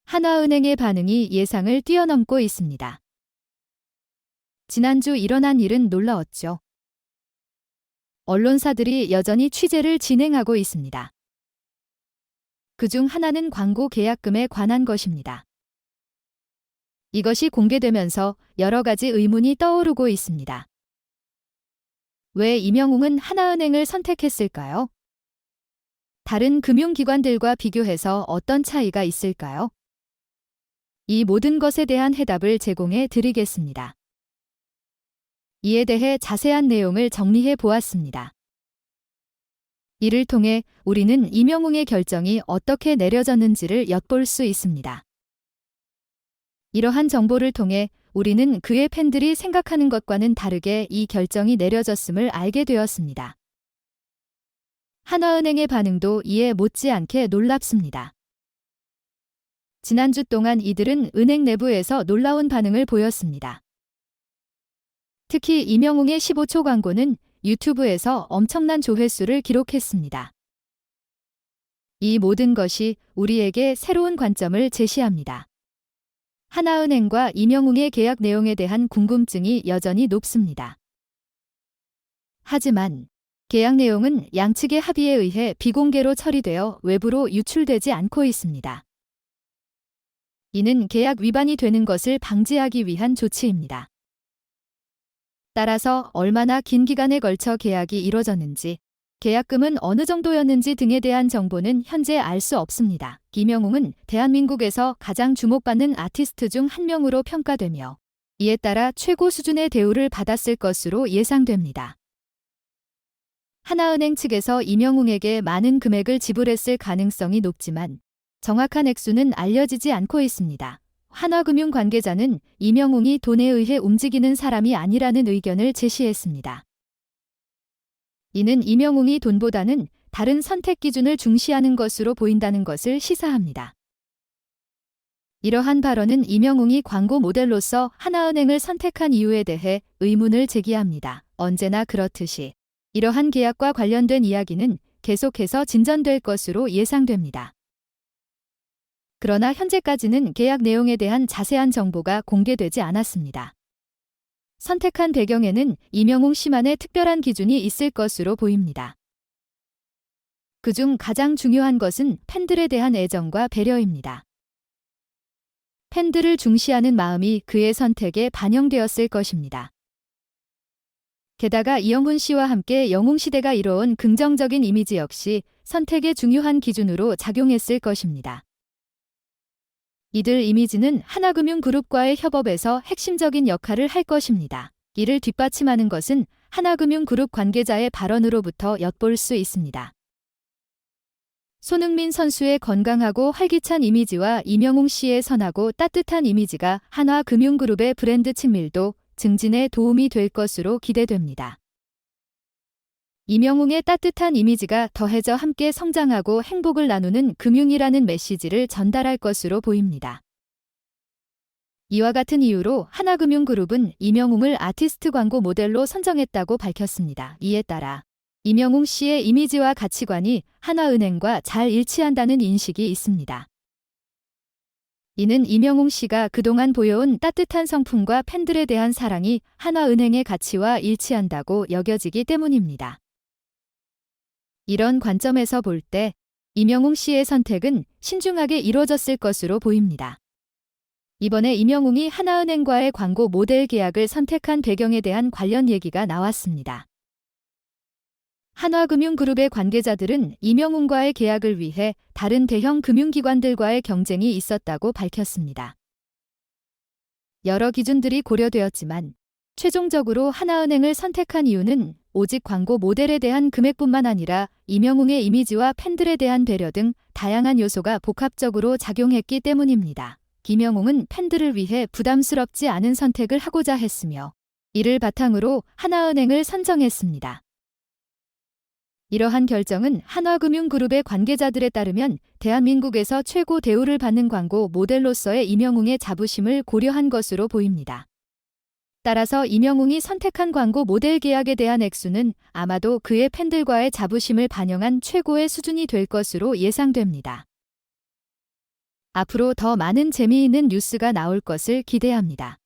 한화은행의 반응이 예상을 뛰어넘고 있습니다. 지난주 일어난 일은 놀라웠죠. 언론사들이 여전히 취재를 진행하고 있습니다. 그중 하나는 광고 계약금에 관한 것입니다. 이것이 공개되면서 여러 가지 의문이 떠오르고 있습니다. 왜 임영웅은 하나은행을 선택했을까요? 다른 금융기관들과 비교해서 어떤 차이가 있을까요? 이 모든 것에 대한 해답을 제공해 드리겠습니다. 이에 대해 자세한 내용을 정리해 보았습니다. 이를 통해 우리는 임영웅의 결정이 어떻게 내려졌는지를 엿볼 수 있습니다. 이러한 정보를 통해 우리는 그의 팬들이 생각하는 것과는 다르게 이 결정이 내려졌음을 알게 되었습니다. 한화은행의 반응도 이에 못지않게 놀랍습니다. 지난주 동안 이들은 은행 내부에서 놀라운 반응을 보였습니다. 특히 임영웅의 15초 광고는 유튜브에서 엄청난 조회수를 기록했습니다. 이 모든 것이 우리에게 새로운 관점을 제시합니다. 하나은행과 임영웅의 계약 내용에 대한 궁금증이 여전히 높습니다. 하지만 계약 내용은 양측의 합의에 의해 비공개로 처리되어 외부로 유출되지 않고 있습니다. 이는 계약 위반이 되는 것을 방지하기 위한 조치입니다. 따라서 얼마나 긴 기간에 걸쳐 계약이 이뤄졌는지, 계약금은 어느 정도였는지 등에 대한 정보는 현재 알 수 없습니다. 임영웅은 대한민국에서 가장 주목받는 아티스트 중 한 명으로 평가되며 이에 따라 최고 수준의 대우를 받았을 것으로 예상됩니다. 하나은행 측에서 임영웅에게 많은 금액을 지불했을 가능성이 높지만 정확한 액수는 알려지지 않고 있습니다. 한화금융 관계자는 임영웅이 돈에 의해 움직이는 사람이 아니라는 의견을 제시했습니다. 이는 임영웅이 돈보다는 다른 선택 기준을 중시하는 것으로 보인다는 것을 시사합니다. 이러한 발언은 임영웅이 광고 모델로서 하나은행을 선택한 이유에 대해 의문을 제기합니다. 언제나 그렇듯이 이러한 계약과 관련된 이야기는 계속해서 진전될 것으로 예상됩니다. 그러나 현재까지는 계약 내용에 대한 자세한 정보가 공개되지 않았습니다. 선택한 배경에는 임영웅 씨만의 특별한 기준이 있을 것으로 보입니다. 그중 가장 중요한 것은 팬들에 대한 애정과 배려입니다. 팬들을 중시하는 마음이 그의 선택에 반영되었을 것입니다. 게다가 이영훈 씨와 함께 영웅시대가 이뤄온 긍정적인 이미지 역시 선택의 중요한 기준으로 작용했을 것입니다. 이들 이미지는 하나금융그룹과의 협업에서 핵심적인 역할을 할 것입니다. 이를 뒷받침하는 것은 하나금융그룹 관계자의 발언으로부터 엿볼 수 있습니다. 손흥민 선수의 건강하고 활기찬 이미지와 임영웅 씨의 선하고 따뜻한 이미지가 한화금융그룹의 브랜드 친밀도 증진에 도움이 될 것으로 기대됩니다. 임영웅의 따뜻한 이미지가 더해져 함께 성장하고 행복을 나누는 금융이라는 메시지를 전달할 것으로 보입니다. 이와 같은 이유로 하나금융그룹은 임영웅을 아티스트 광고 모델로 선정했다고 밝혔습니다. 이에 따라 임영웅 씨의 이미지와 가치관이 하나은행과 잘 일치한다는 인식이 있습니다. 이는 임영웅 씨가 그동안 보여온 따뜻한 성품과 팬들에 대한 사랑이 하나은행의 가치와 일치한다고 여겨지기 때문입니다. 이런 관점에서 볼 때 임영웅 씨의 선택은 신중하게 이루어졌을 것으로 보입니다. 이번에 임영웅이 하나은행과의 광고 모델 계약을 선택한 배경에 대한 관련 얘기가 나왔습니다. 한화금융그룹의 관계자들은 임영웅과의 계약을 위해 다른 대형 금융기관들과의 경쟁이 있었다고 밝혔습니다. 여러 기준들이 고려되었지만 최종적으로 하나은행을 선택한 이유는 오직 광고 모델에 대한 금액뿐만 아니라 임영웅의 이미지와 팬들에 대한 배려 등 다양한 요소가 복합적으로 작용했기 때문입니다. 임영웅은 팬들을 위해 부담스럽지 않은 선택을 하고자 했으며 이를 바탕으로 하나은행을 선정했습니다. 이러한 결정은 한화금융그룹의 관계자들에 따르면 대한민국에서 최고 대우를 받는 광고 모델로서의 임영웅의 자부심을 고려한 것으로 보입니다. 따라서 임영웅이 선택한 광고 모델 계약에 대한 액수는 아마도 그의 팬들과의 자부심을 반영한 최고의 수준이 될 것으로 예상됩니다. 앞으로 더 많은 재미있는 뉴스가 나올 것을 기대합니다.